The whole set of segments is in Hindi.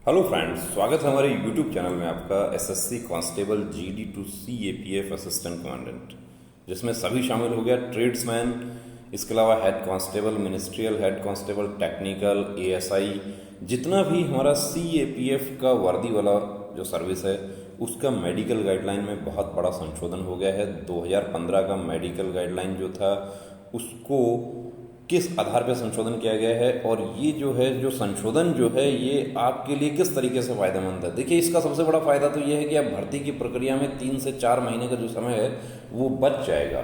हेलो फ्रेंड्स, स्वागत है हमारे यूट्यूब चैनल में आपका SSC constable GD to CAPF assistant commandant, जिसमें सभी शामिल हो गया ट्रेड्समैन, इसके अलावा head constable, ministerial head constable, technical, ASI, जितना भी हमारा सीएपीएफ का वर्दी वाला जो सर्विस है उसका मेडिकल गाइडलाइन में बहुत बड़ा संशोधन हो गया है। 2015 का मेडिकल गाइडलाइन जो था उसको किस आधार पर संशोधन किया गया है और ये जो है जो संशोधन जो है ये आपके लिए किस तरीके से फ़ायदेमंद है। देखिए, इसका सबसे बड़ा फ़ायदा तो ये है कि आप भर्ती की प्रक्रिया में 3 से 4 महीने का जो समय है वो बच जाएगा।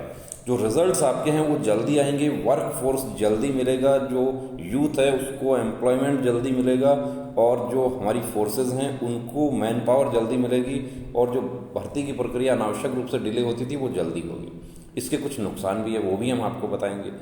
जो रिजल्ट्स आपके हैं वो जल्दी आएंगे, वर्क फोर्स जल्दी मिलेगा, जो यूथ है उसको एम्प्लॉयमेंट जल्दी मिलेगा और जो हमारी फोर्सेज हैं उनको मैन पावर जल्दी मिलेगी और जो भर्ती की प्रक्रिया अनावश्यक रूप से डिले होती थी वो जल्दी होगी। इसके कुछ नुकसान भी है, वो भी हम आपको बताएंगे।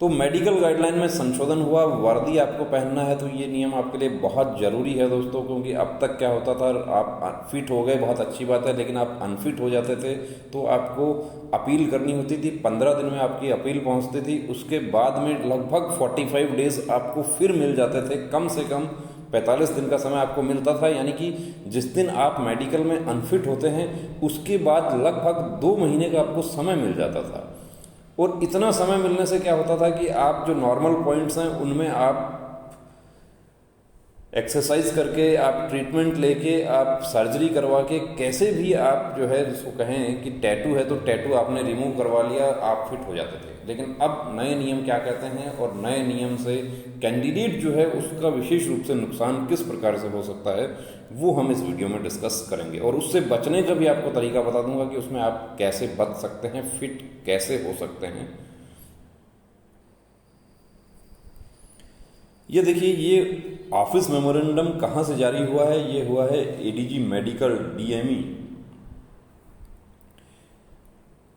तो मेडिकल गाइडलाइन में संशोधन हुआ, वर्दी आपको पहनना है तो ये नियम आपके लिए बहुत ज़रूरी है दोस्तों, क्योंकि अब तक क्या होता था, आप फिट हो गए बहुत अच्छी बात है, लेकिन आप अनफिट हो जाते थे तो आपको अपील करनी होती थी। 15 दिन में आपकी अपील पहुंचती थी, उसके बाद में लगभग 45 डेज आपको फिर मिल जाते थे। कम से कम 45 दिन का समय आपको मिलता था, यानी कि जिस दिन आप मेडिकल में अनफिट होते हैं उसके बाद लगभग 2 महीने का आपको समय मिल जाता था। और इतना समय मिलने से क्या होता था कि आप जो नॉर्मल पॉइंट्स हैं उनमें आप एक्सरसाइज करके, आप ट्रीटमेंट लेके, आप सर्जरी करवा के, कैसे भी आप जो है जिसको कहें कि टैटू है तो टैटू आपने रिमूव करवा लिया, आप फिट हो जाते थे। लेकिन अब नए नियम क्या कहते हैं और नए नियम से कैंडिडेट जो है उसका विशेष रूप से नुकसान किस प्रकार से हो सकता है वो हम इस वीडियो में डिस्कस करेंगे और उससे बचने का भी आपको तरीका बता दूंगा कि उसमें आप कैसे बच सकते हैं, फिट कैसे हो सकते हैं। ये देखिए, ये ऑफिस मेमोरेंडम कहाँ से जारी हुआ है? ये हुआ है ADG medical, DME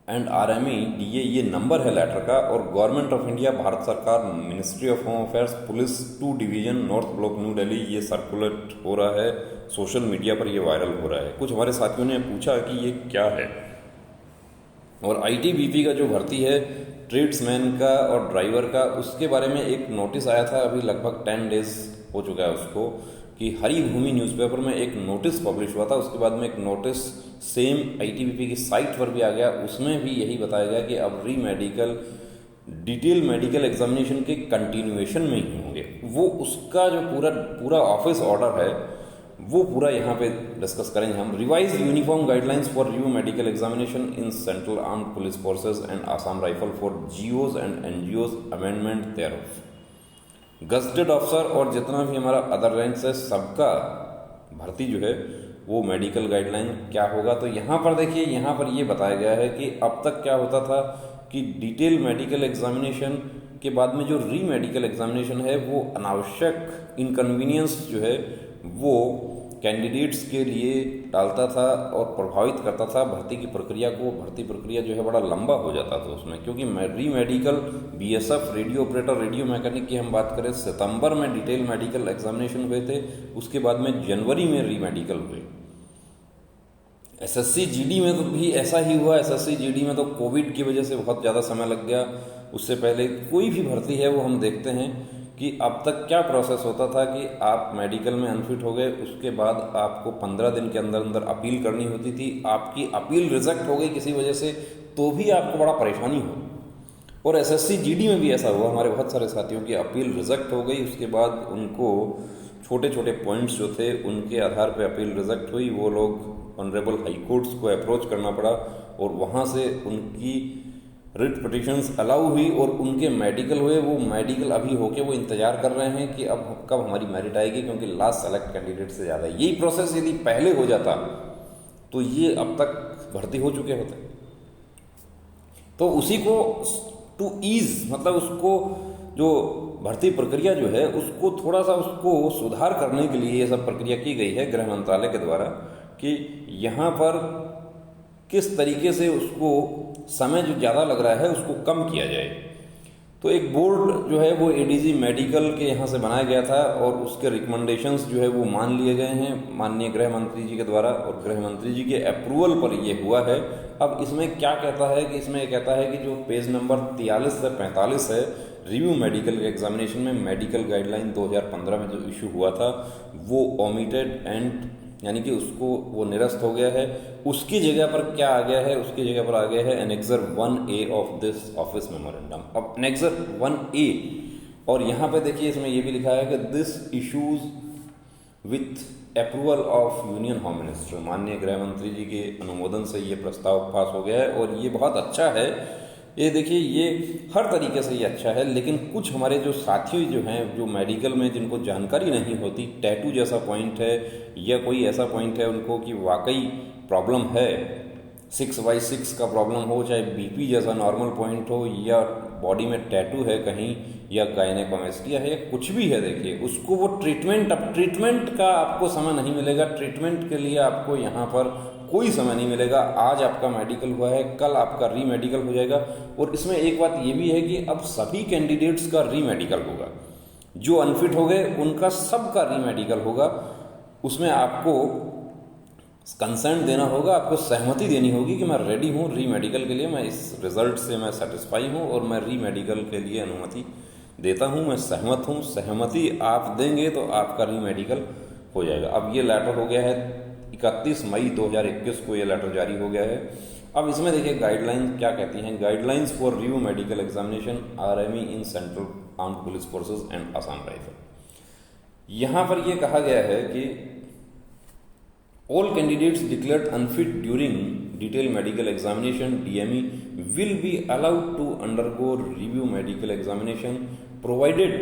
and RME DA, ये नंबर है लेटर का। और गवर्नमेंट ऑफ इंडिया, भारत सरकार, ministry of home affairs, police 2 division, north block, new Delhi, ये सर्कुलेट हो रहा है, सोशल मीडिया पर ये वायरल हो रहा है। कुछ हमारे साथियों ने पूछा कि ये क्या है, और आईटीबीपी का जो भर्ती है ट्रेड्समैन का और ड्राइवर का, उसके बारे में एक नोटिस आया था, अभी लगभग 10 डेज हो चुका है उसको, कि हरी भूमि न्यूज़पेपर में एक नोटिस पब्लिश हुआ था। उसके बाद में एक नोटिस सेम आईटीबीपी की साइट पर भी आ गया, उसमें भी यही बताया गया कि अब री मेडिकल, डिटेल मेडिकल एग्जामिनेशन के कंटिन्यूएशन में ही होंगे। वो उसका जो पूरा ऑफिस ऑर्डर है वो पूरा यहाँ पे डिस्कस करेंगे हम। Revise uniform guidelines for review medical examination in central armed police forces and Assam rifle for GOs and NGOs, amendment thereof. Gazetted officer और जितना भी हमारा अदर रैंक्स है सबका भर्ती जो है वो मेडिकल गाइडलाइन क्या होगा। तो यहाँ पर देखिए, यहाँ पर ये बताया गया है कि अब तक क्या होता था कि डिटेल मेडिकल एग्जामिनेशन के बाद में जो री मेडिकल एग्जामिनेशन है वो अनावश्यक इनकन्वीनियंस जो है वो कैंडिडेट्स के लिए डालता था और प्रभावित करता था भर्ती की प्रक्रिया को। भर्ती प्रक्रिया जो है बड़ा लंबा हो जाता था उसमें, क्योंकि री medical, BSF, radio operator, radio mechanic की हम बात करें, सितंबर में डिटेल मेडिकल एग्जामिनेशन हुए थे, उसके बाद में जनवरी में री मेडिकल हुए। एसएससी जीडी में तो भी ऐसा ही हुआ। एसएससी जीडी में तो कोविड की वजह से बहुत ज़्यादा समय लग गया। उससे पहले कोई भी भर्ती है वो हम देखते हैं कि अब तक क्या प्रोसेस होता था कि आप मेडिकल में अनफिट हो गए, उसके बाद आपको 15 दिन के अंदर अंदर अपील करनी होती थी। आपकी अपील रिजेक्ट हो गई किसी वजह से तो भी आपको बड़ा परेशानी हो। और एसएससी जीडी में भी ऐसा हुआ, हमारे बहुत सारे साथियों की अपील रिजेक्ट हो गई, उसके बाद उनको छोटे छोटे पॉइंट्स जो थे उनके आधार पर अपील रिजेक्ट हुई। वो लोग ऑनरेबल हाई कोर्ट्स को अप्रोच करना पड़ा और वहाँ से उनकी रिट पिटिशंस अलाउ हुई और उनके मेडिकल हुए। वो मेडिकल अभी होके वो इंतजार कर रहे हैं कि अब कब हमारी मेरिट आएगी, क्योंकि लास्ट सेलेक्ट कैंडिडेट से ज़्यादा है। यही प्रोसेस यदि पहले हो जाता तो ये अब तक भर्ती हो चुके होते। तो उसी को टू ईज, मतलब उसको जो भर्ती प्रक्रिया जो है उसको थोड़ा सा उसको सुधार करने के लिए ये सब प्रक्रिया की गई है गृह मंत्रालय के द्वारा, कि यहाँ पर किस तरीके से उसको समय जो ज़्यादा लग रहा है उसको कम किया जाए। तो एक बोर्ड जो है वो एडीजी मेडिकल के यहाँ से बनाया गया था और उसके रिकमेंडेशंस जो है वो मान लिए गए हैं माननीय गृह मंत्री जी के द्वारा, और गृह मंत्री जी के अप्रूवल पर ये हुआ है। अब इसमें क्या कहता है कि इसमें कहता है कि जो पेज नंबर 43 से 45 है रिव्यू मेडिकल एग्जामिनेशन में मेडिकल गाइडलाइन 2015 में जो इशू हुआ था वो ओमिटेड एंड यानी कि उसको वो निरस्त हो गया है। उसकी जगह पर क्या आ गया है, उसकी जगह पर आ गया है annexure 1A of this office memorandum. अब एनेक्सर 1A, और यहाँ पे देखिए इसमें ये भी लिखा है कि this issues with approval of union home minister, माननीय गृह मंत्री जी के अनुमोदन से ये प्रस्ताव पास हो गया है और ये बहुत अच्छा है। ये देखिए ये हर तरीके से ये अच्छा है, लेकिन कुछ हमारे जो साथी जो हैं जो मेडिकल में जिनको जानकारी नहीं होती, टैटू जैसा पॉइंट है या कोई ऐसा पॉइंट है उनको कि वाकई प्रॉब्लम है, 6/6 का प्रॉब्लम हो, चाहे बीपी जैसा नॉर्मल पॉइंट हो या बॉडी में टैटू है कहीं या गायनेकोमेस्टिया है या कुछ भी है, देखिए उसको वो ट्रीटमेंट का आपको समय नहीं मिलेगा। ट्रीटमेंट के लिए आपको यहाँ पर कोई समय नहीं मिलेगा। आज आपका मेडिकल हुआ है, कल आपका री मेडिकल हो जाएगा। और इसमें एक बात ये भी है कि अब सभी कैंडिडेट्स का री मेडिकल होगा, जो अनफिट हो गए उनका सबका री मेडिकल होगा। उसमें आपको कंसेंट देना होगा, आपको सहमति देनी होगी कि मैं रेडी हूँ री मेडिकल के लिए, मैं इस रिजल्ट से मैं सेटिस्फाई हूँ और मैं री मेडिकल के लिए अनुमति देता हूँ, मैं सहमत हूँ। सहमति आप देंगे तो आपका री मेडिकल हो जाएगा। अब ये लेटर हो गया है 31 मई 2021 को ये लेटर जारी हो गया है। अब इसमें देखिए गाइडलाइन क्या कहती हैं। Guidelines for review medical examination army in central armed police forces and Assam rifle. यहाँ पर ये कहा गया है कि all candidates declared unfit during detailed medical examination DME will be allowed to undergo review medical examination provided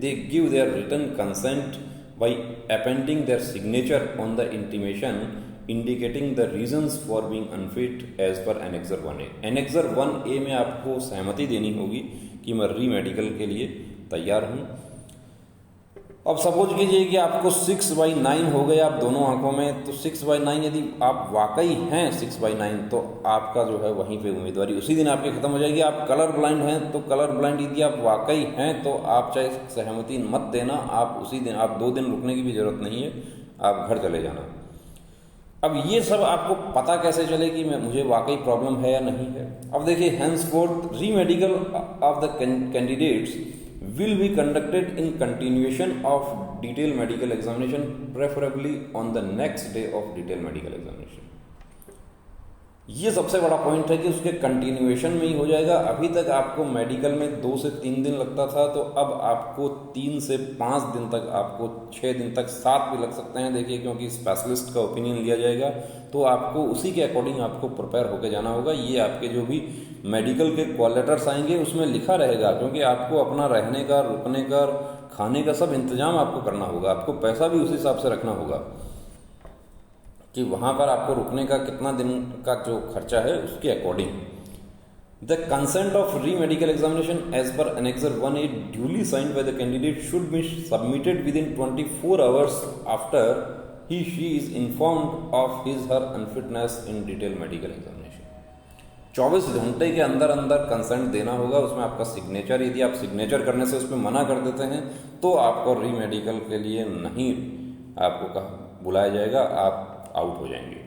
they give their written consent by appending their signature on the intimation indicating the reasons for being unfit as per Annexer 1A। Annexer 1A में आपको सहमति देनी होगी कि मैं री मेडिकल के लिए तैयार हूँ। अब सपोज कीजिए कि आपको 6/9 हो गए आप दोनों आंखों में, तो 6/9 यदि आप वाकई हैं 6/9 तो आपका जो है वहीं पे उम्मीदवारी उसी दिन आपकी खत्म हो जाएगी। आप कलर ब्लाइंड हैं तो कलर ब्लाइंड यदि आप वाकई हैं तो आप चाहे सहमति मत देना, आप उसी दिन, आप 2 दिन रुकने की भी जरूरत नहीं है, आप घर चले जाना। अब ये सब आपको पता कैसे चले कि मुझे वाकई प्रॉब्लम है या नहीं है। अब देखिए henceforth री medical of the candidates will be conducted in continuation of detailed medical examination, preferably on the next day of detailed medical examination। ये सबसे बड़ा पॉइंट है कि उसके कंटिन्यूएशन में ही हो जाएगा। अभी तक आपको मेडिकल में 2 से 3 दिन लगता था, तो अब आपको 3 से 5 दिन तक, आपको 6 दिन तक, 7 भी लग सकते हैं। देखिए क्योंकि स्पेशलिस्ट का ओपिनियन लिया जाएगा, तो आपको उसी के अकॉर्डिंग आपको प्रिपेयर होकर जाना होगा। ये आपके जो भी मेडिकल के कॉल लेटर्स आएंगे उसमें लिखा रहेगा, क्योंकि आपको अपना रहने का, रुकने का, खाने का सब इंतजाम आपको करना होगा। आपको पैसा भी उस हिसाब से रखना होगा कि वहाँ पर आपको रुकने का कितना दिन का जो खर्चा है उसके according. The consent of re medical examination as per annexure 1A duly signed by the candidate should be submitted within 24 hours after he she is informed of his her unfitness in detail medical examination. 24 घंटे के अंदर अंदर कंसेंट देना होगा। उसमें आपका सिग्नेचर, यदि आप सिग्नेचर करने से उसमें मना कर देते हैं तो आपको री मेडिकल के लिए नहीं आपको बुलाया जाएगा, आप आउट हो जाएंगे।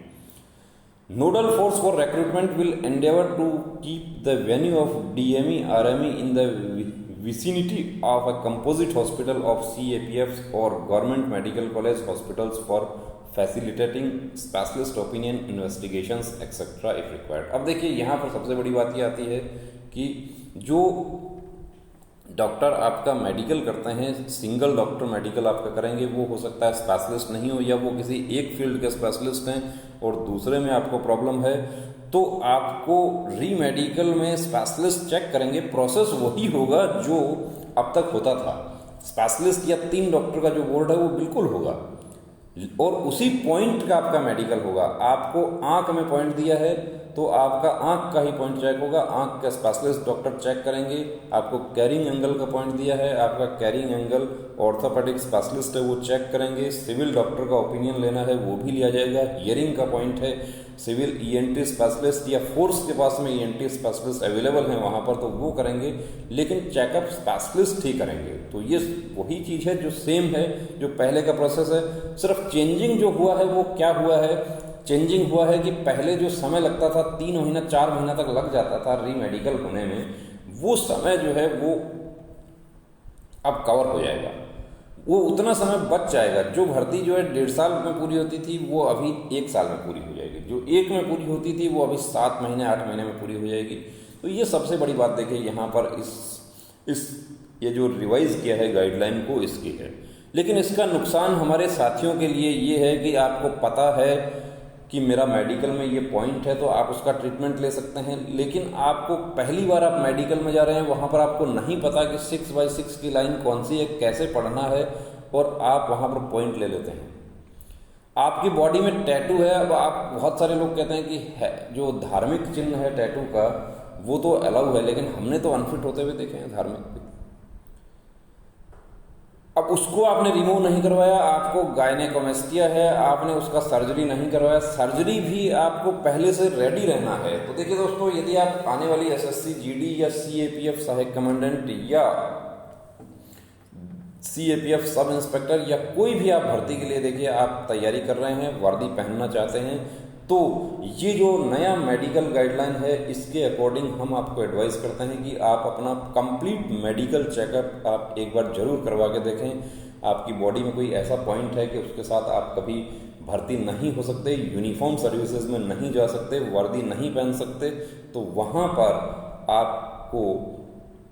Nodal force for recruitment will endeavour to keep the venue of DME RME in the vicinity of a composite hospital of CAPFs or government medical college hospitals for facilitating specialist opinion investigations etc if required। अब देखिए यहाँ पर सबसे बड़ी बात ये आती है कि जो डॉक्टर आपका मेडिकल करते हैं, सिंगल डॉक्टर मेडिकल आपका करेंगे, वो हो सकता है स्पेशलिस्ट नहीं हो, या वो किसी एक फील्ड के स्पेशलिस्ट हैं और दूसरे में आपको प्रॉब्लम है, तो आपको री मेडिकल में स्पेशलिस्ट चेक करेंगे। प्रोसेस वही होगा जो अब तक होता था। स्पेशलिस्ट या 3 डॉक्टर का जो बोर्ड है वो बिल्कुल होगा और उसी पॉइंट का आपका मेडिकल होगा। आपको आंख में पॉइंट दिया है तो आपका आंख का ही पॉइंट चेक होगा, आंख का स्पेशलिस्ट डॉक्टर चेक करेंगे। आपको कैरिंग एंगल का पॉइंट दिया है, आपका कैरिंग एंगल ऑर्थोपेडिक स्पेशलिस्ट है वो चेक करेंगे। सिविल डॉक्टर का ओपिनियन लेना है वो भी लिया जाएगा। हियरिंग का पॉइंट है, सिविल ENT स्पेशलिस्ट या फोर्स के पास में ENT स्पेशलिस्ट अवेलेबल हैं वहाँ पर तो वो करेंगे, लेकिन चेकअप स्पेशलिस्ट ही करेंगे। तो ये वही चीज़ है जो सेम है जो पहले का प्रोसेस है। सिर्फ चेंजिंग जो हुआ है वो क्या हुआ है, चेंजिंग हुआ है कि पहले जो समय लगता था 3 महीना 4 महीना तक लग जाता था री मेडिकल होने में, वो समय जो है वो अब कवर हो जाएगा, वो उतना समय बच जाएगा। जो भर्ती जो है 1.5 साल में पूरी होती थी वो अभी 1 साल में पूरी हो जाएगी, जो 1 में पूरी होती थी वो अभी 7 महीने 8 महीने में पूरी हो जाएगी। तो ये सबसे बड़ी बात देखिए यहाँ पर ये जो रिवाइज किया है गाइडलाइन को, इसकी है। लेकिन इसका नुकसान हमारे साथियों के लिए ये है कि आपको पता है कि मेरा मेडिकल में ये पॉइंट है तो आप उसका ट्रीटमेंट ले सकते हैं, लेकिन आपको पहली बार आप मेडिकल में जा रहे हैं, वहाँ पर आपको नहीं पता कि 6/6 की लाइन कौन सी है, कैसे पढ़ना है, और आप वहाँ पर पॉइंट ले लेते हैं। आपकी बॉडी में टैटू है। अब आप, बहुत सारे लोग कहते हैं कि है जो धार्मिक चिन्ह है टैटू का वो तो अलाउ है, लेकिन हमने तो अनफिट होते हुए देखे हैं धार्मिक। अब उसको आपने रिमूव नहीं करवाया, आपको गायनेकोमेस्टिया है, आपने उसका सर्जरी नहीं करवाया, सर्जरी भी आपको पहले से रेडी रहना है। तो देखिए दोस्तों, यदि आप आने वाली एसएससी जीडी या सीएपीएफ सहायक कमांडेंट या सीएपीएफ सब इंस्पेक्टर या कोई भी आप भर्ती के लिए देखिए आप तैयारी कर रहे हैं, वर्दी पहनना चाहते हैं, तो ये जो नया मेडिकल गाइडलाइन है इसके अकॉर्डिंग हम आपको एडवाइस करते हैं कि आप अपना कंप्लीट मेडिकल चेकअप आप एक बार जरूर करवा के देखें। आपकी बॉडी में कोई ऐसा पॉइंट है कि उसके साथ आप कभी भर्ती नहीं हो सकते, यूनिफॉर्म सर्विसेज में नहीं जा सकते, वर्दी नहीं पहन सकते, तो वहाँ पर आपको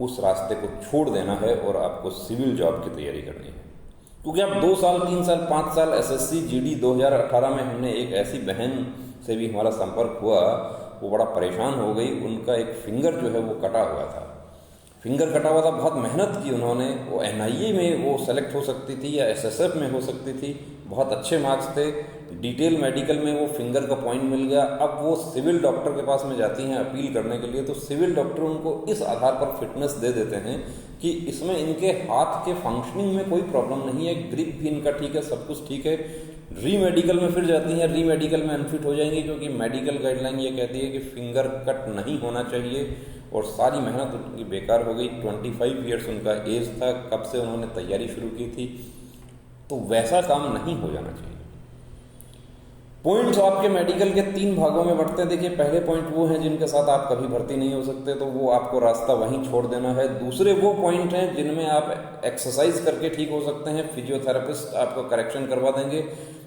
उस रास्ते को छोड़ देना है और आपको सिविल जॉब की तैयारी करनी है। क्योंकि अब 2 साल 3 साल 5 साल एसएससी जीडी 2018 में हमने एक ऐसी बहन से भी हमारा संपर्क हुआ, वो बड़ा परेशान हो गई। उनका एक फिंगर जो है वो कटा हुआ था, फिंगर कटा हुआ था, बहुत मेहनत की उन्होंने, वो एनआईए में वो सेलेक्ट हो सकती थी या एसएसएफ में हो सकती थी, बहुत अच्छे मार्क्स थे, डिटेल मेडिकल में वो फिंगर का पॉइंट मिल गया। अब वो सिविल डॉक्टर के पास में जाती हैं अपील करने के लिए, तो सिविल डॉक्टर उनको इस आधार पर फिटनेस दे देते हैं कि इसमें इनके हाथ के फंक्शनिंग में कोई प्रॉब्लम नहीं है, ग्रिप भी इनका ठीक है, सब कुछ ठीक है। री मेडिकल में फिर जाती हैं, री मेडिकल में अनफिट हो जाएंगी, क्योंकि मेडिकल गाइडलाइन ये कहती है कि फिंगर कट नहीं होना चाहिए, और सारी मेहनत उनकी बेकार हो गई। 25 ईयर्स उनका एज था, कब से उन्होंने तैयारी शुरू की थी, तो वैसा काम नहीं हो जाना चाहिए। पॉइंट्स आपके मेडिकल के 3 भागों में बढ़ते हैं। देखिए, पहले पॉइंट वो हैं जिनके साथ आप कभी भर्ती नहीं हो सकते, तो वो आपको रास्ता वहीं छोड़ देना है। दूसरे वो पॉइंट हैं जिनमें आप एक्सरसाइज करके ठीक हो सकते हैं, फिजियोथेरेपिस्ट आपको करेक्शन करवा देंगे।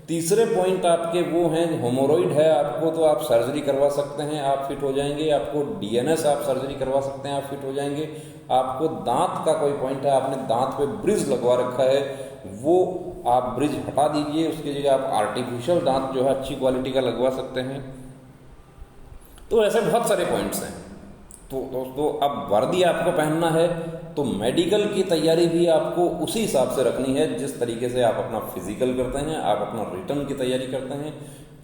तीसरे पॉइंट आपके वो हैं, हेमोरॉइड है आपको तो आप सर्जरी करवा सकते हैं, आप फिट हो जाएंगे। आपको डीएनएस आप सर्जरी करवा सकते हैं, आप फिट हो जाएंगे। आपको दांत का कोई पॉइंट है, आपने दांत पे ब्रिज लगवा रखा है, वो आप ब्रिज हटा दीजिए, उसकी जगह आप आर्टिफिशियल दांत जो है अच्छी क्वालिटी का लगवा सकते हैं। तो ऐसे बहुत सारे पॉइंट्स हैं। तो दोस्तों, अब वर्दी आपको पहनना है तो मेडिकल की तैयारी भी आपको उसी हिसाब से रखनी है जिस तरीके से आप अपना फिजिकल करते हैं, आप अपना रिटर्न की तैयारी करते हैं,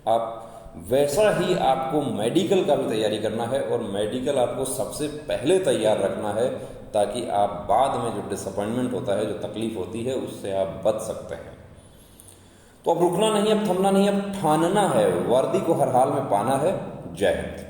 आप वैसा ही आपको मेडिकल का भी तैयारी करना है। और मेडिकल आपको सबसे पहले तैयार रखना है, ताकि आप बाद में जो डिसअपॉइंटमेंट होता है, जो तकलीफ होती है, उससे आप बच सकते हैं। तो अब रुकना नहीं, अब थमना नहीं, अब ठानना है, वर्दी को हर हाल में पाना है। जय हिंद।